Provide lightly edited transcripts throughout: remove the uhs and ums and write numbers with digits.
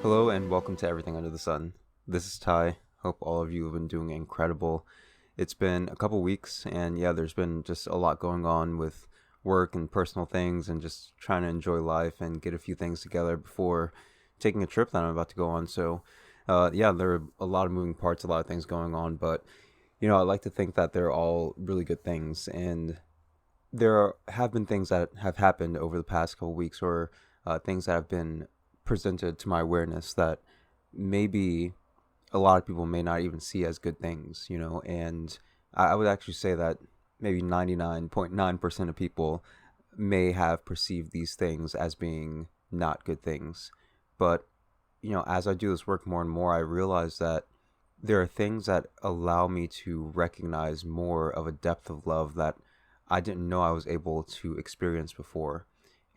Hello and welcome to Everything Under the Sun. This is Ty. Hope all of you have been doing incredible. It's been a couple weeks, and yeah, there's been just a lot going on with work and personal things, and just trying to enjoy life and get a few things together before taking a trip that I'm about to go on. Yeah, there are a lot of moving parts, a lot of things going on, but I like to think that they're all really good things, and have been things that have happened over the past couple weeks, or things that have been presented to my awareness that maybe a lot of people may not even see as good things, and I would actually say that maybe 99.9% of people may have perceived these things as being not good things. But, as I do this work more and more, I realize that there are things that allow me to recognize more of a depth of love that I didn't know I was able to experience before.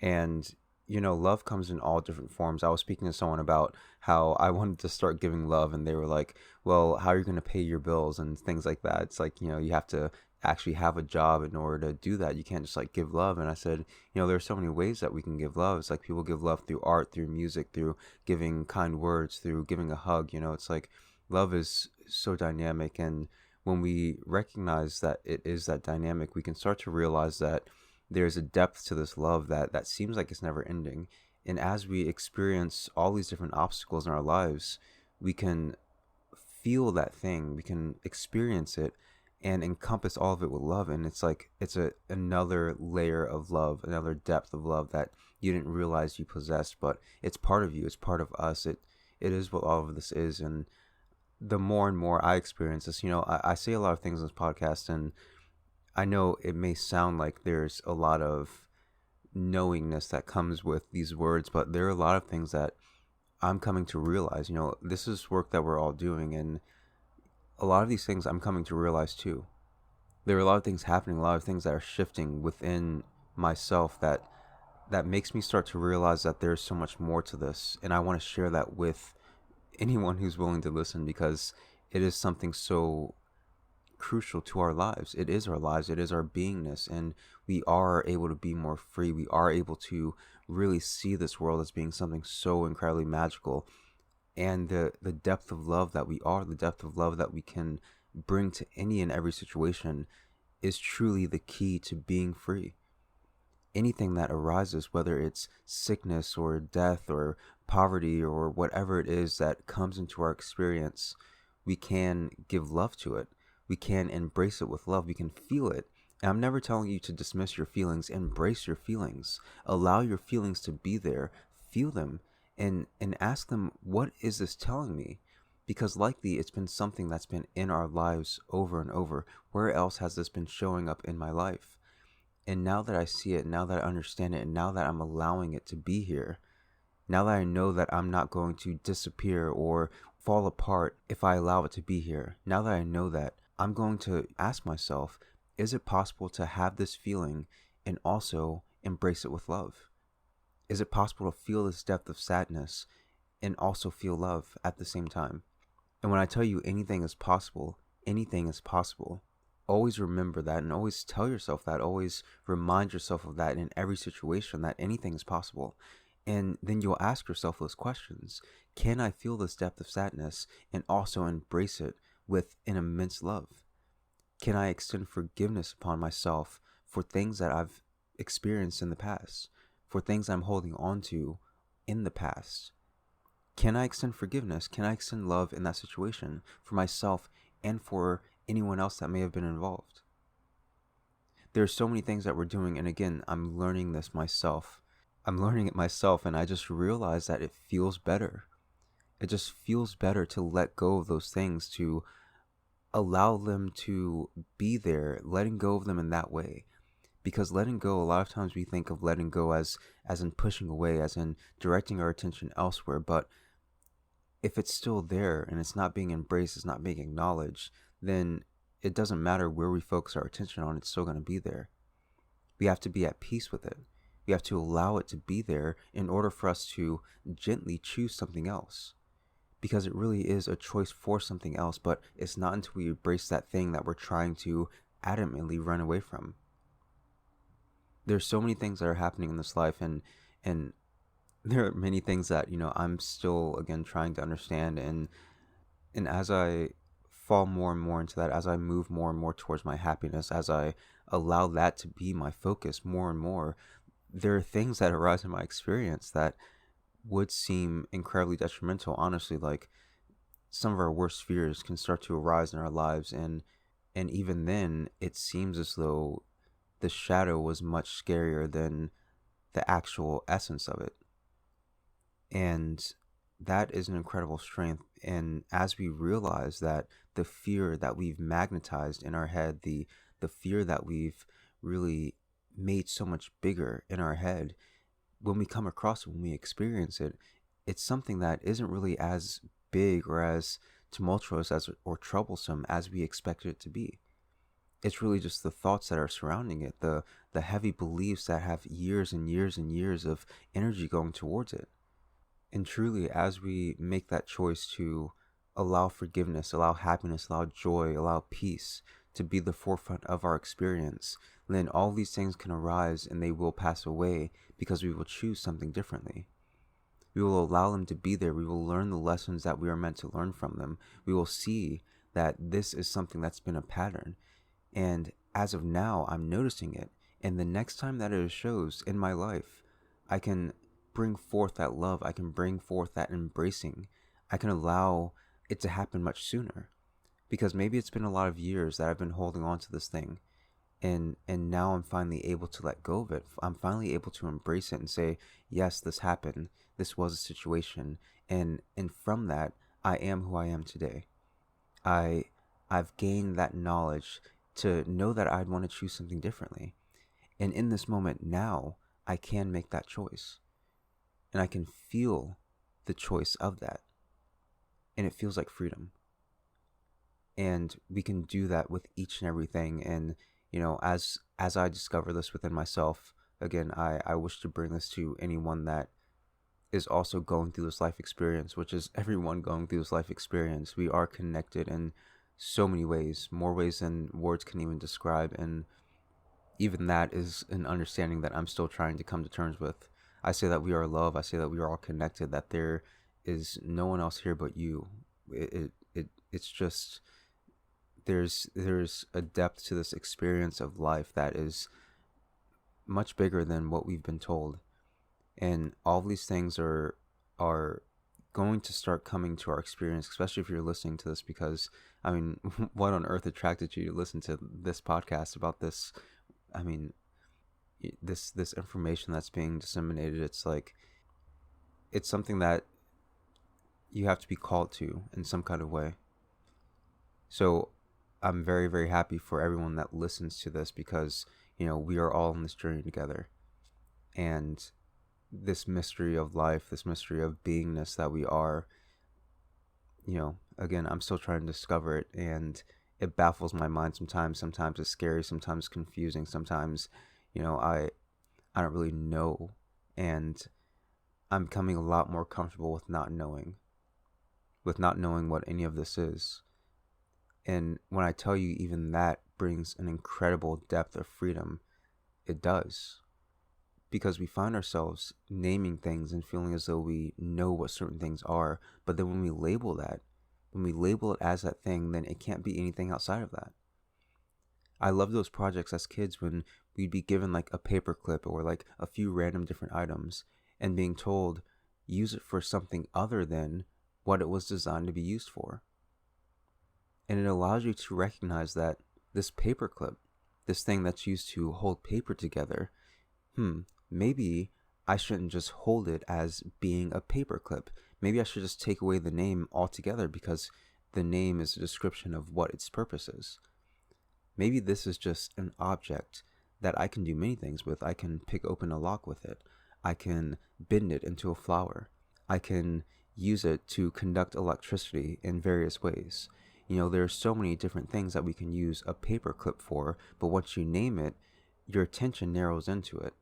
And, love comes in all different forms. I was speaking to someone about how I wanted to start giving love, and they were like, well, how are you going to pay your bills and things like that? It's like, you have to actually have a job in order to do that. You can't just like give love. And I said, there are so many ways that we can give love. It's like people give love through art, through music, through giving kind words, through giving a hug. It's like love is so dynamic. And when we recognize that it is that dynamic, we can start to realize that there's a depth to this love that seems like it's never ending. And as we experience all these different obstacles in our lives, we can feel that thing, we can experience it and encompass all of it with love. And it's like another layer of love, another depth of love that you didn't realize you possessed, but it's part of you, it's part of us. It is what all of this is. And the more and more I experience this, I say a lot of things in this podcast, and I know it may sound like there's a lot of knowingness that comes with these words, but there are a lot of things that I'm coming to realize. This is work that we're all doing, and a lot of these things I'm coming to realize too. There are a lot of things happening, a lot of things that are shifting within myself that makes me start to realize that there's so much more to this, and I want to share that with anyone who's willing to listen, because it is something so crucial to our lives. It is our lives, it is our beingness, and we are able to be more free. We are able to really see this world as being something so incredibly magical. And the depth of love that we are, the depth of love that we can bring to any and every situation is truly the key to being free. Anything that arises, whether it's sickness or death or poverty or whatever it is that comes into our experience, we can give love to it. We can embrace it with love. We can feel it. And I'm never telling you to dismiss your feelings. Embrace your feelings. Allow your feelings to be there. Feel them, and ask them, what is this telling me? Because likely it's been something that's been in our lives over and over. Where else has this been showing up in my life? And now that I see it, now that I understand it, and now that I'm allowing it to be here, now that I know that I'm not going to disappear or fall apart if I allow it to be here, now that I know that, I'm going to ask myself, is it possible to have this feeling and also embrace it with love? Is it possible to feel this depth of sadness and also feel love at the same time? And when I tell you anything is possible, anything is possible. Always remember that, and always tell yourself that. Always remind yourself of that in every situation, that anything is possible. And then you'll ask yourself those questions. Can I feel this depth of sadness and also embrace it with an immense love? Can I extend forgiveness upon myself for things that I've experienced in the past, for things I'm holding on to in the past? Can I extend forgiveness? Can I extend love in that situation for myself and for anyone else that may have been involved? There's so many things that we're doing, and again, I'm learning this myself. I'm learning it myself, and I just realized that it feels better. It just feels better to let go of those things, to allow them to be there, letting go of them in that way. Because letting go, a lot of times we think of letting go as in pushing away, as in directing our attention elsewhere, but if it's still there and it's not being embraced, it's not being acknowledged, then it doesn't matter where we focus our attention on, it's still going to be there. We have to be at peace with it. We have to allow it to be there in order for us to gently choose something else. Because it really is a choice for something else, but it's not until we embrace that thing that we're trying to adamantly run away from. There's so many things that are happening in this life, and there are many things that, I'm still again trying to understand, and as I fall more and more into that, as I move more and more towards my happiness, as I allow that to be my focus more and more, there are things that arise in my experience that would seem incredibly detrimental, honestly. Like, some of our worst fears can start to arise in our lives, and even then it seems as though the shadow was much scarier than the actual essence of it. And that is an incredible strength. And as we realize that the fear that we've magnetized in our head, the fear that we've really made so much bigger in our head, when we come across it, when we experience it, it's something that isn't really as big or as tumultuous as or troublesome as we expected it to be. It's really just the thoughts that are surrounding it, the heavy beliefs that have years and years and years of energy going towards it. And truly, as we make that choice to allow forgiveness, allow happiness, allow joy, allow peace to be the forefront of our experience, then all these things can arise and they will pass away because we will choose something differently. We will allow them to be there. We will learn the lessons that we are meant to learn from them. We will see that this is something that's been a pattern. And as of now, I'm noticing it. And the next time that it shows in my life, I can bring forth that love. I can bring forth that embracing. I can allow it to happen much sooner. Because maybe it's been a lot of years that I've been holding on to this thing. And now I'm finally able to let go of it. I'm finally able to embrace it and say, yes, this happened. This was a situation. And from that, I am who I am today. I I've gained that knowledge to know that I'd want to choose something differently. And in this moment now, I can make that choice. And I can feel the choice of that. And it feels like freedom. And we can do that with each and everything. And, as I discover this within myself, again, I wish to bring this to anyone that is also going through this life experience, which is everyone going through this life experience. We are connected in so many ways, more ways than words can even describe. And even that is an understanding that I'm still trying to come to terms with. I say that we are love. I say that we are all connected, that there is no one else here but you. It's just, there's a depth to this experience of life that is much bigger than what we've been told. And all these things are going to start coming to our experience, especially if you're listening to this, because I mean, what on earth attracted you to listen to this podcast about this? I mean, this information that's being disseminated, it's like, it's something that you have to be called to in some kind of way. So I'm very, very happy for everyone that listens to this, because we are all in this journey together. And this mystery of life, this mystery of beingness that we are, again, I'm still trying to discover it, and it baffles my mind sometimes. Sometimes it's scary, sometimes confusing, sometimes, I don't really know. And I'm becoming a lot more comfortable with not knowing what any of this is. And when I tell you, even that brings an incredible depth of freedom, it does. Because we find ourselves naming things and feeling as though we know what certain things are. But then when we label it as that thing, then it can't be anything outside of that. I love those projects as kids when we'd be given like a paper clip or like a few random different items and being told, use it for something other than what it was designed to be used for. And it allows you to recognize that this paper clip, this thing that's used to hold paper together, maybe I shouldn't just hold it as being a paper clip. Maybe I should just take away the name altogether, because the name is a description of what its purpose is. Maybe this is just an object that I can do many things with. I can pick open a lock with it. I can bend it into a flower. I can use it to conduct electricity in various ways. There are so many different things that we can use a paper clip for, but once you name it, your attention narrows into it.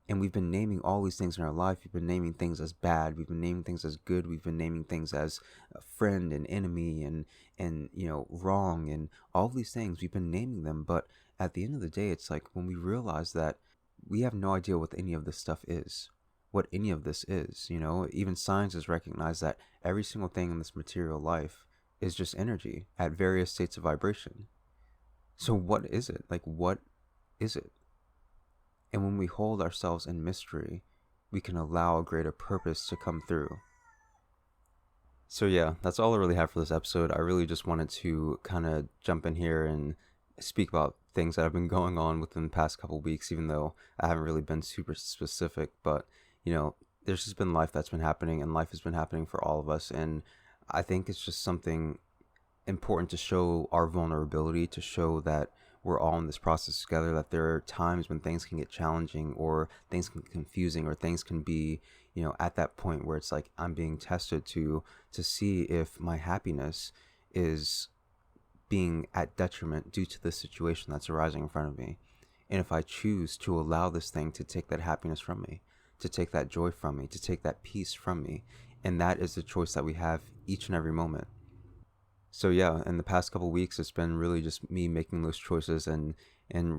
And we've been naming all these things in our life. We've been naming things as bad. We've been naming things as good. We've been naming things as a friend and enemy and wrong and all these things. We've been naming them. But at the end of the day, it's like when we realize that we have no idea what any of this stuff is. what any of this is. Even science has recognized that every single thing in this material life is just energy at various states of vibration. So what is it? Like, what is it? And when we hold ourselves in mystery, we can allow a greater purpose to come through. So yeah, that's all I really have for this episode. I really just wanted to kind of jump in here and speak about things that have been going on within the past couple weeks, even though I haven't really been super specific. But, there's just been life that's been happening, and life has been happening for all of us. And I think it's just something important to show our vulnerability, to show that we're all in this process together, that there are times when things can get challenging, or things can get confusing, or things can be, at that point where it's like I'm being tested to see if my happiness is being at detriment due to the situation that's arising in front of me. And if I choose to allow this thing to take that happiness from me, to take that joy from me, to take that peace from me, and that is the choice that we have each and every moment. So yeah, in the past couple weeks, it's been really just me making those choices and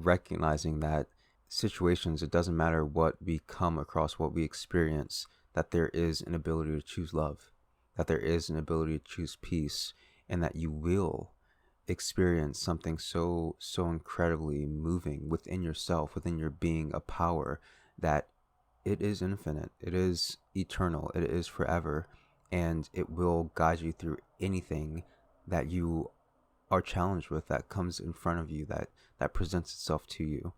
recognizing that situations, it doesn't matter what we come across, what we experience, that there is an ability to choose love, that there is an ability to choose peace, and that you will experience something so incredibly moving within yourself, within your being, a power that it is infinite, it is eternal, it is forever, and it will guide you through anything that you are challenged with, that comes in front of you, that presents itself to you.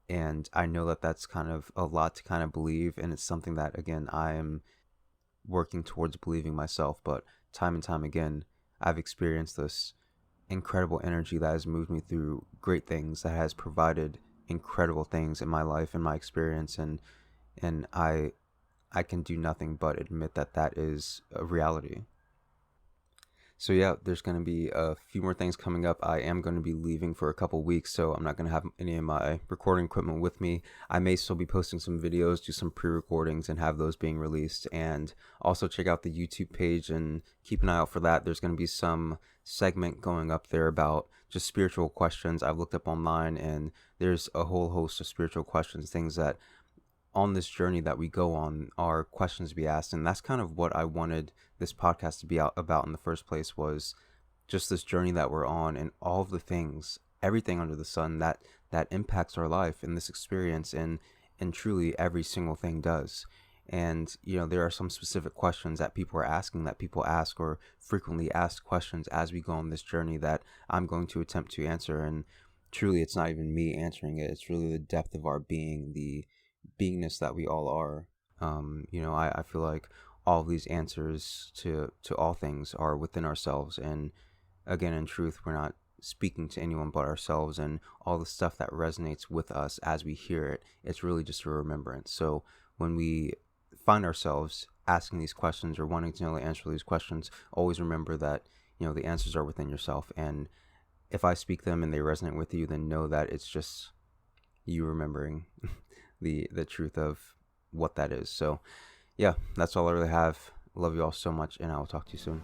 And I know that that's kind of a lot to kind of believe, and it's something that, again, I am working towards believing myself. But time and time again, I've experienced this incredible energy that has moved me through great things, that has provided incredible things in my life and my experience, and I can do nothing but admit that that is a reality. So yeah, there's going to be a few more things coming up. I am going to be leaving for a couple weeks, so I'm not going to have any of my recording equipment with me. I may still be posting some videos, do some pre-recordings, and have those being released. And also check out the YouTube page and keep an eye out for that. There's going to be some segment going up there about just spiritual questions I've looked up online, and there's a whole host of spiritual questions, things that on this journey that we go on are questions to be asked. And that's kind of what I wanted this podcast to be out about in the first place, was just this journey that we're on, and all of the things, everything under the sun that impacts our life in this experience, and truly every single thing does. And there are some specific questions that people are asking, that people ask, or frequently asked questions as we go on this journey, that I'm going to attempt to answer. And truly, it's not even me answering it, it's really the depth of our being, the beingness that we all are. I feel like all of these answers to all things are within ourselves. And again, in truth, we're not speaking to anyone but ourselves, and all the stuff that resonates with us as we hear it, it's really just a remembrance. So when we find ourselves asking these questions or wanting to know the answer to these questions, always remember that the answers are within yourself. And if I speak them and they resonate with you, then know that it's just you remembering the truth of what that is. So yeah, that's all I really have. Love you all so much, and I will talk to you soon.